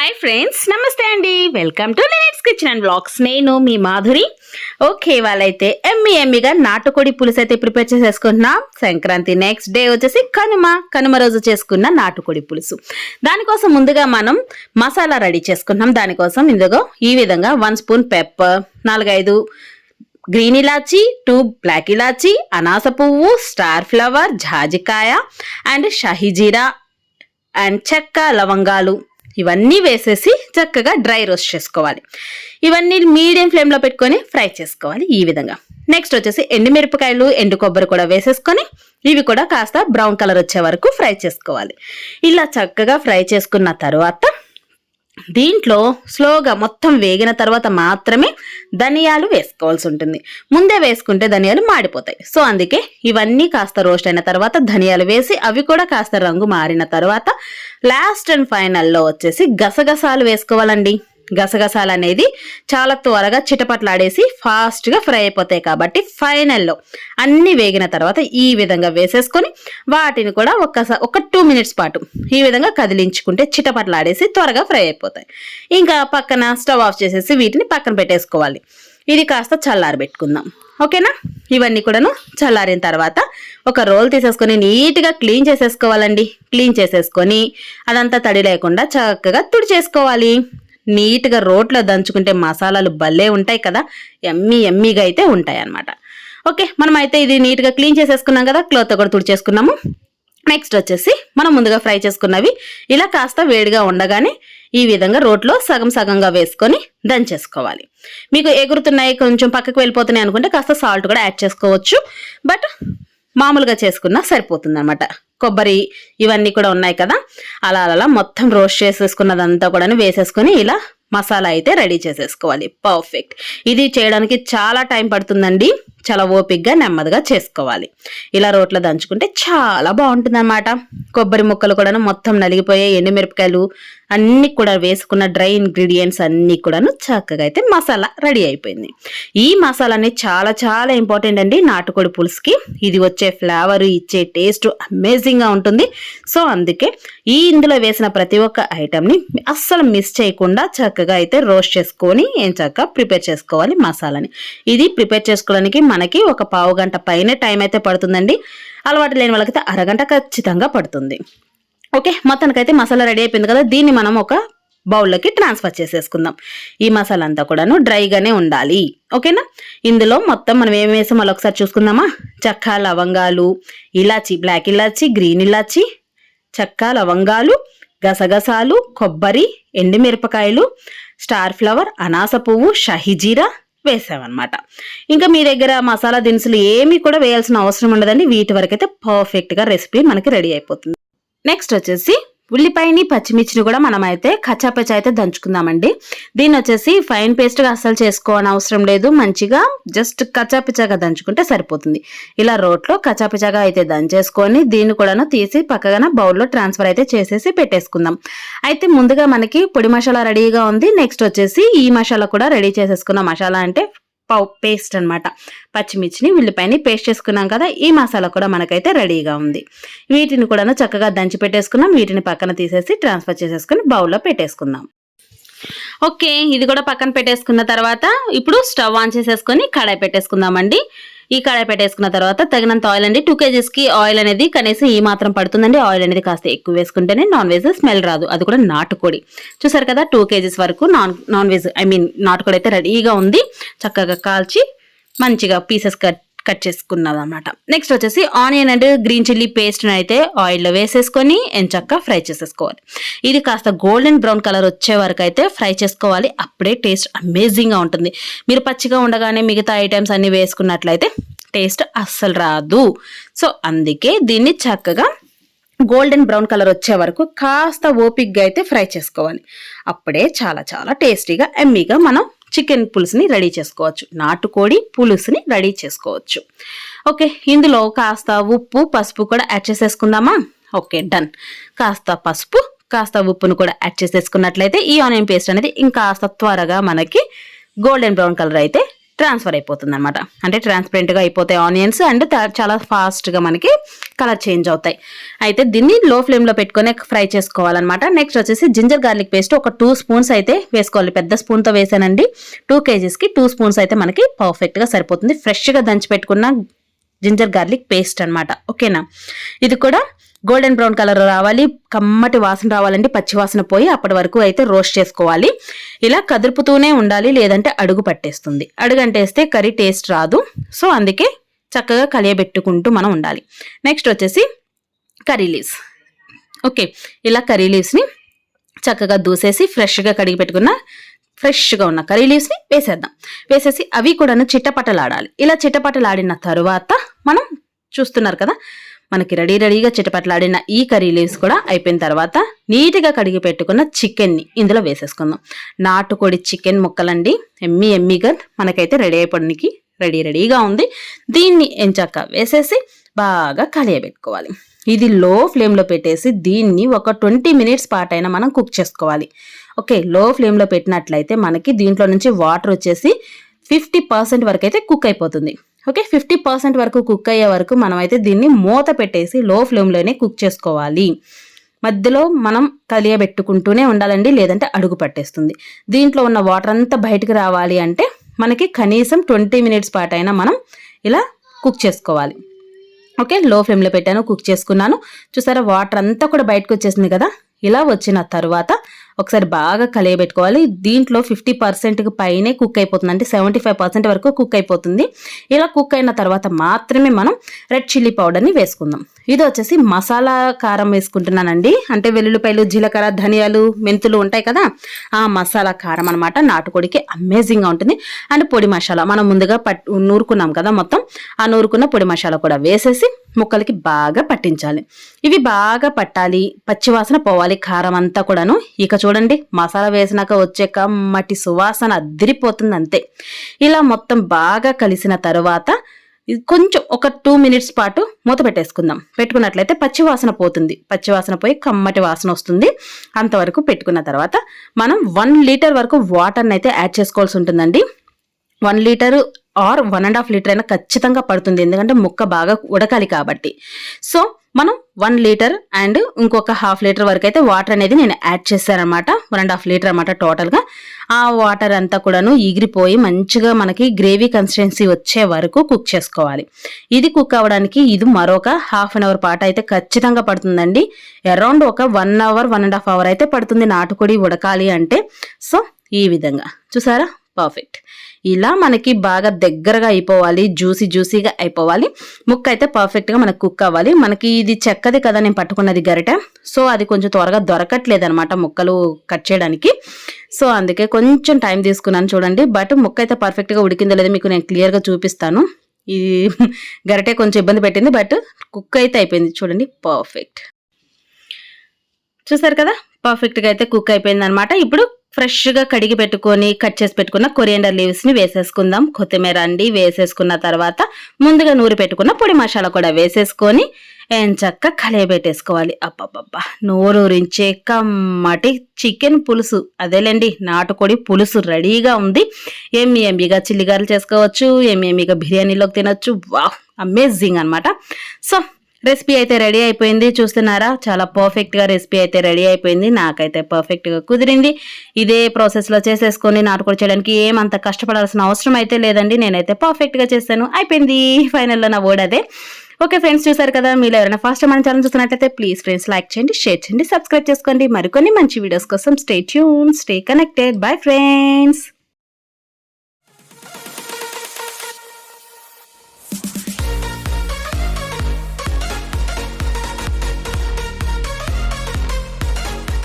Hi friends, నమస్తే అండి. Welcome to let's kitchen and vlogs. నేను మీ మాధురి. ఓకే, వాళ్ళైతే ఎమ్మిగా నాటుకోడి పులుసు అయితే ప్రిపేర్ చేసేసుకుంటున్నాం. సంక్రాంతి నెక్స్ట్ డే వచ్చేసి కనుమ రోజు చేసుకున్న నాటుకోడి పులుసు. దానికోసం ముందుగా మనం మసాలా రెడీ చేసుకుంటున్నాం. దానికోసం ఇందులో ఈ విధంగా 1 స్పూన్ పెప్పర్, 4-5 గ్రీన్ ఇలాచి, 2 బ్లాక్ ఇలాచి, అనాస పువ్వు, స్టార్ ఫ్లవర్, జాజికాయ అండ్ షాహీజీరా అండ్ చెక్క, లవంగాలు ఇవన్నీ వేసేసి చక్కగా డ్రై రోస్ట్ చేసుకోవాలి. ఇవన్నీ మీడియం ఫ్లేమ్లో పెట్టుకొని ఫ్రై చేసుకోవాలి ఈ విధంగా. నెక్స్ట్ వచ్చేసి ఎండుమిరపకాయలు, ఎండు కొబ్బరి కూడా వేసేసుకొని ఇవి కూడా కాస్త బ్రౌన్ కలర్ వచ్చే వరకు ఫ్రై చేసుకోవాలి. ఇలా చక్కగా ఫ్రై చేసుకున్న తర్వాత దీంట్లో స్లోగా మొత్తం వేగిన తర్వాత మాత్రమే ధనియాలు వేసుకోవాల్సి ఉంటుంది. ముందే వేసుకుంటే ధనియాలు మాడిపోతాయి. సో అందుకే ఇవన్నీ కాస్త రోస్ట్ అయిన తర్వాత ధనియాలు వేసి అవి కూడా కాస్త రంగు మారిన తర్వాత లాస్ట్ అండ్ ఫైనల్లో వచ్చేసి గసగసాలు వేసుకోవాలండి. గసగసాలు అనేది చాలా త్వరగా చిటపట్లాడేసి ఫాస్ట్గా ఫ్రై అయిపోతాయి కాబట్టి ఫైనల్లో అన్ని వేగిన తర్వాత ఈ విధంగా వేసేసుకొని వాటిని కూడా ఒక 2 మినిట్స్ పాటు ఈ విధంగా కదిలించుకుంటే చిటపట్లాడేసి త్వరగా ఫ్రై అయిపోతాయి. ఇంకా పక్కన స్టవ్ ఆఫ్ చేసేసి వీటిని పక్కన పెట్టేసుకోవాలి. ఇది కాస్త చల్లారబెట్టుకుందాం. ఓకేనా? ఇవన్నీ కూడాను చల్లారిన తర్వాత ఒక రోల్ తీసేసుకొని నీట్గా క్లీన్ చేసేసుకోవాలండి. క్లీన్ చేసేసుకొని అదంతా తడి లేకుండా చక్కగా తుడిచేసుకోవాలి. నీట్గా రోట్లో దంచుకుంటే మసాలాలు భలే ఉంటాయి కదా, ఎమ్మీగా అయితే ఉంటాయి అన్నమాట. ఓకే, మనం అయితే ఇది నీట్గా క్లీన్ చేసేసుకున్నాం కదా, క్లాత్ కూడా తుడిచేసుకున్నాము. నెక్స్ట్ వచ్చేసి మనం ముందుగా ఫ్రై చేసుకున్నవి ఇలా కాస్త వేడిగా ఉండగానే ఈ విధంగా రోట్లో సగంగా వేసుకొని దంచేసుకోవాలి. మీకు ఎగురుతున్నాయి, కొంచెం పక్కకు వెళ్ళిపోతున్నాయి అనుకుంటే కాస్త సాల్ట్ కూడా యాడ్ చేసుకోవచ్చు. బట్ మామూలుగా చేసుకున్నా సరిపోతుంది అనమాట. కొబ్బరి ఇవన్నీ కూడా ఉన్నాయి కదా, అలా మొత్తం రోస్ట్ చేసేసుకున్నదంతా కూడా వేసేసుకొని ఇలా మసాలా అయితే రెడీ చేసేసుకోవాలి. పర్ఫెక్ట్. ఇది చేయడానికి చాలా టైం పడుతుందండి. చాలా ఓపిక్గా నెమ్మదిగా చేసుకోవాలి. ఇలా రోట్లో దంచుకుంటే చాలా బాగుంటుంది అన్నమాట. కొబ్బరి ముక్కలు కూడా మొత్తం నలిగిపోయాయి. ఎండుమిరపకాయలు అన్ని కూడా వేసుకున్న డ్రై ఇంగ్రీడియంట్స్ అన్ని కూడాను చక్కగా అయితే మసాలా రెడీ అయిపోయింది. ఈ మసాలాని చాలా ఇంపార్టెంట్ అండి నాటుకోడి పులుసుకి. ఇది వచ్చే ఫ్లేవర్, ఇచ్చే టేస్ట్ అమేజింగ్ గా ఉంటుంది. సో అందుకే ఇందులో వేసిన ప్రతి ఒక్క ఐటమ్ని అస్సలు మిస్ చేయకుండా చక్కగా అయితే రోస్ట్ చేసుకొని చక్కగా ప్రిపేర్ చేసుకోవాలి మసాలాని. ఇది ప్రిపేర్ చేసుకోవడానికి మనకి ఒక పావు గంట పైనే టైం అయితే పడుతుందండి. అలవాటు లేని వాళ్ళకైతే అరగంట ఖచ్చితంగా పడుతుంది. ఓకే, మొత్తానికైతే మసాలా రెడీ అయిపోయింది కదా, దీన్ని మనం ఒక బౌల్లోకి ట్రాన్స్ఫర్ చేసేసుకుందాం. ఈ మసాలా అంతా కూడాను డ్రైగానే ఉండాలి. ఓకేనా? ఇందులో మొత్తం మనం ఏం వేసాం మళ్ళీ ఒకసారి చూసుకుందామా. చెక్క, లవంగాలు, ఇలాచి, బ్లాక్ ఇలాచి, గ్రీన్ ఇలాచి, చెక్క, లవంగాలు, గసగసాలు, కొబ్బరి, ఎండుమిరపకాయలు, స్టార్ ఫ్లవర్, అనాస పువ్వు, షాహీజీరా వేసామన్నమాట. ఇంకా మీ దగ్గర మసాలా దినుసులు ఏమీ కూడా వేయాల్సిన అవసరం ఉండదండి. వీటి వరకైతే పర్ఫెక్ట్గా రెసిపీ మనకి రెడీ అయిపోతుంది. నెక్స్ట్ వచ్చేసి ఉల్లిపాయని, పచ్చిమిర్చిని కూడా మనం అయితే కచ్చాపచ్చా అయితే దంచుకుందామండి. దీన్ని వచ్చేసి ఫైన్ పేస్ట్గా అస్సలు చేసుకోవని అవసరం లేదు. మంచిగా జస్ట్ కచ్చాపచ్చాగా దంచుకుంటే సరిపోతుంది. ఇలా రోట్లో కచ్చాపచ్చాగా అయితే దంచేసుకొని దీన్ని కూడాను తీసి పక్కన బౌల్లో ట్రాన్స్ఫర్ అయితే చేసేసి పెట్టేసుకుందాం. అయితే ముందుగా మనకి పొడి మసాలా రెడీగా ఉంది. నెక్స్ట్ వచ్చేసి ఈ మసాలా కూడా రెడీ చేసేసుకున్న మసాలా అంటే పేస్ట్ అనమాట. పచ్చిమిర్చిని, ఉల్లిపాయని పేస్ట్ చేసుకున్నాం కదా, ఈ మసాలా కూడా మనకైతే రెడీగా ఉంది. వీటిని కూడా చక్కగా దంచి పెట్టేసుకున్నాం. వీటిని పక్కన తీసేసి ట్రాన్స్ఫర్ చేసేసుకుని బౌల్లో పెట్టేసుకుందాం. ఓకే, ఇది కూడా పక్కన పెట్టేసుకున్న తర్వాత ఇప్పుడు స్టవ్ ఆన్ చేసేసుకొని కడాయి పెట్టేసుకుందామండి. ఈ కడాయి పెట్టేసుకున్న తర్వాత తగినంత ఆయిల్ అండి. 2 kgsకి ఆయిల్ అనేది కనీసం ఈ మాత్రం పడుతుందండి. ఆయిల్ అనేది కాస్త ఎక్కువ వేసుకుంటేనే నాన్ వెజ్ స్మెల్ రాదు, అది కూడా నాటుకోడి. చూసారు కదా, 2 kgs వరకు నాన్ వెజ్ నాటుకోడి అయితే రెడీగా ఉంది. చక్కగా కాల్చి మంచిగా పీసెస్ కట్ చేసుకున్నది అనమాట. నెక్స్ట్ వచ్చేసి onion and green chilli paste అయితే ఆయిల్లో వేసేసుకొని ఎంచక్కా ఫ్రై చేసేసుకోవాలి. ఇది కాస్త గోల్డెన్ బ్రౌన్ కలర్ వచ్చే వరకు అయితే ఫ్రై చేసుకోవాలి. అప్పుడే టేస్ట్ అమేజింగ్గా ఉంటుంది. మీరు పచ్చిగా ఉండగానే మిగతా ఐటమ్స్ అన్ని వేసుకున్నట్లయితే టేస్ట్ అస్సలు రాదు. సో అందుకే దీన్ని చక్కగా గోల్డెన్ బ్రౌన్ కలర్ వచ్చే వరకు కాస్త ఓపిక్గా అయితే ఫ్రై చేసుకోవాలి. అప్పుడే చాలా టేస్టీగా ఎమ్మీగా మనం చికెన్ పులుసుని రెడీ చేసుకోవచ్చు. నాటుకోడి పులుసుని రెడీ చేసుకోవచ్చు. ఓకే, ఇందులో కాస్త ఉప్పు, పసుపు కూడా యాడ్ చేసేసుకుందామా. Okay, done. కాస్త పసుపు, కాస్త ఉప్పును కూడా యాడ్ చేసేసుకున్నట్లయితే ఈ ఆనియన్ పేస్ట్ అనేది ఇంకాస్త త్వరగా మనకి గోల్డెన్ బ్రౌన్ కలర్ అయితే ట్రాన్స్ఫర్ అయిపోతుంది అనమాట. అంటే ట్రాన్స్పరెంట్గా అయిపోతాయి ఆనియన్స్ అండ్ చాలా ఫాస్ట్గా మనకి కలర్ చేంజ్ అవుతాయి. అయితే దీన్ని లో ఫ్లేమ్లో పెట్టుకొని ఫ్రై చేసుకోవాలన్నమాట. నెక్స్ట్ వచ్చేసి జింజర్ గార్లిక్ పేస్ట్ ఒక 2 స్పూన్స్ అయితే వేసుకోవాలి. పెద్ద స్పూన్తో వేసానండి. 2 kgsకి 2 స్పూన్స్ అయితే మనకి పర్ఫెక్ట్గా సరిపోతుంది. ఫ్రెష్గా దంచి పెట్టుకున్న జింజర్ గార్లిక్ పేస్ట్ అనమాట. ఓకేనా, ఇది కూడా గోల్డెన్ బ్రౌన్ కలర్ రావాలి, కమ్మటి వాసన రావాలండి, పచ్చి వాసన పోయి అప్పటి వరకు అయితే రోస్ట్ చేసుకోవాలి. ఇలా కదుపుతూనే ఉండాలి, లేదంటే అడుగు పట్టేస్తుంది. అడుగంటేస్తే కర్రీ టేస్ట్ రాదు. సో అందుకే చక్కగా కలియబెట్టుకుంటూ మనం ఉండాలి. నెక్స్ట్ వచ్చేసి కర్రీ లీవ్స్. ఓకే, ఇలా కర్రీ లీవ్స్ని చక్కగా దూసేసి ఫ్రెష్గా కడిగి పెట్టుకున్న ఫ్రెష్గా ఉన్న కర్రీ లీవ్స్ని వేసేద్దాం. వేసేసి అవి కూడా చిట్టపట్టలాడాలి. ఇలా చిట్టపట్టలాడిన తరువాత మనం చూస్తున్నారు కదా, మనకి రెడీగా చిట్టపట్టలాడిన ఈ కర్రీ లీవ్స్ కూడా అయిపోయిన తర్వాత నీట్గా కడిగి పెట్టుకున్న చికెన్ని ఇందులో వేసేసుకుందాం. నాటుకోడి చికెన్ ముక్కలండి, ఎమ్మిగా మనకైతే రెడీ అయిపోవడానికి రెడీగా ఉంది. దీన్ని ఎంచక్క వేసేసి బాగా కలియబెట్టుకోవాలి. ఇది లో ఫ్లేమ్లో పెట్టేసి దీన్ని ఒక 20 minutes పాటు అయినా మనం కుక్ చేసుకోవాలి. ఓకే, లో ఫ్లేమ్లో పెట్టినట్లయితే మనకి దీంట్లో నుంచి వాటర్ వచ్చేసి 50% వరకు అయితే కుక్ అయిపోతుంది. ఓకే, 50% వరకు కుక్ అయ్యే వరకు మనం అయితే దీన్ని మూత పెట్టేసి లో ఫ్లేమ్లోనే కుక్ చేసుకోవాలి. మధ్యలో మనం కలియబెట్టుకుంటూనే ఉండాలండి, లేదంటే అడుగు పట్టేస్తుంది. దీంట్లో ఉన్న వాటర్ అంతా బయటకు రావాలి అంటే మనకి కనీసం 20 minutes పాటు అయినా మనం ఇలా కుక్ చేసుకోవాలి. ఓకే, లో ఫ్లేమ్లో పెట్టాను, కుక్ చేసుకున్నాను. చూసారా, వాటర్ అంతా కూడా బయటకు వచ్చేసింది కదా. ఇలా వచ్చిన తర్వాత ఒకసారి బాగా కలియబెట్టుకోవాలి. దీంట్లో 50% పైనే కుక్ అయిపోతుంది, అంటే 75% వరకు కుక్ అయిపోతుంది. ఇలా కుక్ అయిన తర్వాత మాత్రమే మనం రెడ్ చిల్లీ పౌడర్ని వేసుకుందాం. ఇది వచ్చేసి మసాలా కారం వేసుకుంటున్నానండి, అంటే వెల్లుల్లిపాయలు, జీలకర్ర, ధనియాలు, మెంతులు ఉంటాయి కదా, ఆ మసాలా కారం అనమాట. నాటుకోడికి అమేజింగ్గా ఉంటుంది. అండ్ పొడి మసాలా మనం ముందుగా నూరుకున్నాం కదా, మొత్తం ఆ నూరుకున్న పొడి మసాలా కూడా వేసేసి ముక్కలకి బాగా పట్టించాలి. ఇవి బాగా పట్టాలి, పచ్చివాసన పోవాలి కారం అంతా కూడాను. ఇక చూడండి, మసాలా వేసినాక వచ్చే కమ్మటి సువాసన అదిరిపోతుంది అంతే. ఇలా మొత్తం బాగా కలిసిన తర్వాత కొంచెం ఒక 2 minutes పాటు మూత పెట్టేసుకుందాం. పెట్టుకున్నట్లయితే పచ్చివాసన పోతుంది, పచ్చివాసన పోయి కమ్మటి వాసన వస్తుంది. అంతవరకు పెట్టుకున్న తర్వాత మనం 1 liter వరకు వాటర్ని అయితే యాడ్ చేసుకోవాల్సి ఉంటుందండి. 1 liter ఆర్ 1.5 liter అయినా ఖచ్చితంగా పడుతుంది, ఎందుకంటే ముక్క బాగా ఉడకాలి కాబట్టి. సో మనం 1 liter అండ్ ఇంకొక 1/2 liter వరకు అయితే వాటర్ అనేది నేను యాడ్ చేశానమాట. 1.5 liter అనమాట టోటల్గా. ఆ వాటర్ అంతా కూడాను ఎగిరిపోయి మంచిగా మనకి గ్రేవీ కన్సిస్టెన్సీ వచ్చే వరకు కుక్ చేసుకోవాలి. ఇది కుక్ అవ్వడానికి ఇది మరొక 1/2 hour పాటు అయితే ఖచ్చితంగా పడుతుందండి. అరౌండ్ ఒక 1 hour 1.5 hour అయితే పడుతుంది నాటుకోడి ఉడకాలి అంటే. సో ఈ విధంగా చూసారా, పర్ఫెక్ట్. ఇలా మనకి బాగా దగ్గరగా అయిపోవాలి, జ్యూసీగా అయిపోవాలి. ముక్క అయితే పర్ఫెక్ట్గా మనకు కుక్ అవ్వాలి. మనకి ఇది చెక్కది కదా నేను పట్టుకున్నది గరిట, సో అది కొంచెం త్వరగా దొరకట్లేదు అనమాట ముక్కలు కట్ చేయడానికి. సో అందుకే కొంచెం టైం తీసుకున్నాను చూడండి. బట్ ముక్క అయితే పర్ఫెక్ట్గా ఉడికిందో లేదో మీకు నేను క్లియర్గా చూపిస్తాను. ఇది గరిటే కొంచెం ఇబ్బంది పెట్టింది, బట్ కుక్ అయితే అయిపోయింది చూడండి, పర్ఫెక్ట్. చూసారు కదా, పర్ఫెక్ట్గా అయితే కుక్ అయిపోయింది అనమాట. ఇప్పుడు ఫ్రెష్గా కడిగి పెట్టుకొని కట్ చేసి పెట్టుకున్న కొరియండర్ లీవ్స్ని వేసేసుకుందాం. కొత్తిమీర అండి వేసేసుకున్న తర్వాత ముందుగా నూరి పెట్టుకున్న పొడి మసాలా కూడా వేసేసుకొని ఎంచక్క కలియబెట్టేసుకోవాలి. అబ్బబ్బబ్బా, నోరూరించే కమ్మటి చికెన్ పులుసు, అదేలేండి నాటుకోడి పులుసు రెడీగా ఉంది. ఎమ్మిగా చిల్లిగారలు చేసుకోవచ్చు, ఎమ్మిగా బిర్యానీలోకి తినొచ్చు. వావ్, అమేజింగ్ అనమాట. సో రెసిపీ అయితే రెడీ అయిపోయింది. చూస్తున్నారా, చాలా పర్ఫెక్ట్గా రెసిపీ అయితే రెడీ అయిపోయింది. నాకైతే పర్ఫెక్ట్గా కుదిరింది. ఇదే ప్రాసెస్లో చేసేసుకొని నాటుకోడి చేయడానికి ఏమంత కష్టపడాల్సిన అవసరం అయితే లేదండి. నేనైతే పర్ఫెక్ట్గా చేశాను, అయిపోయింది. ఫైనల్లో నా వర్డ్ అదే. ఓకే ఫ్రెండ్స్, చూసారు కదా. మీరు ఎవరైనా ఫస్ట్ మన ఛానల్ చూస్తున్నట్లయితే ప్లీజ్ ఫ్రెండ్స్ లైక్ చేయండి, షేర్ చేయండి, సబ్స్క్రైబ్ చేసుకోండి. మరికొన్ని మంచి వీడియోస్ కోసం stay tune, stay connected. Bye friends.